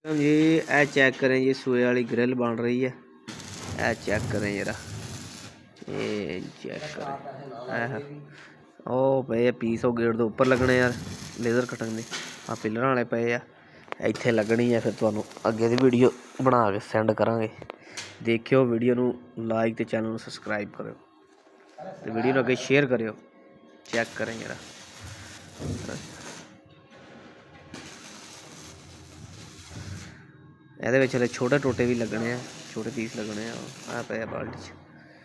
जी ए check करें जी सूए वाली grill बन रही है। ए चेक करें जरा, ये चेक करें ओ पे पीस हो गेट के उपर लगने यार लेजर कटन के आ पिलर वाले पे आ इत्थे लगनी है। फिर तुहानू अगे दी वीडियो बना के सेंड करांगे। देखियो वीडियो नू लाइक ते चैनल नू सबसक्राइब करो ते वीडियो नू अगे शेयर करियो। चेक करें जरा ਇਹਦੇ ਵਿੱਚ ਹਲੇ ਛੋਟੇ ਟੋਟੇ ਵੀ ਲੱਗਣੇ ਆ, ਛੋਟੇ ਪੀਸ ਲੱਗਣੇ ਆ। ਆ ਪਏ ਬਾਲਟੀ 'ਚ।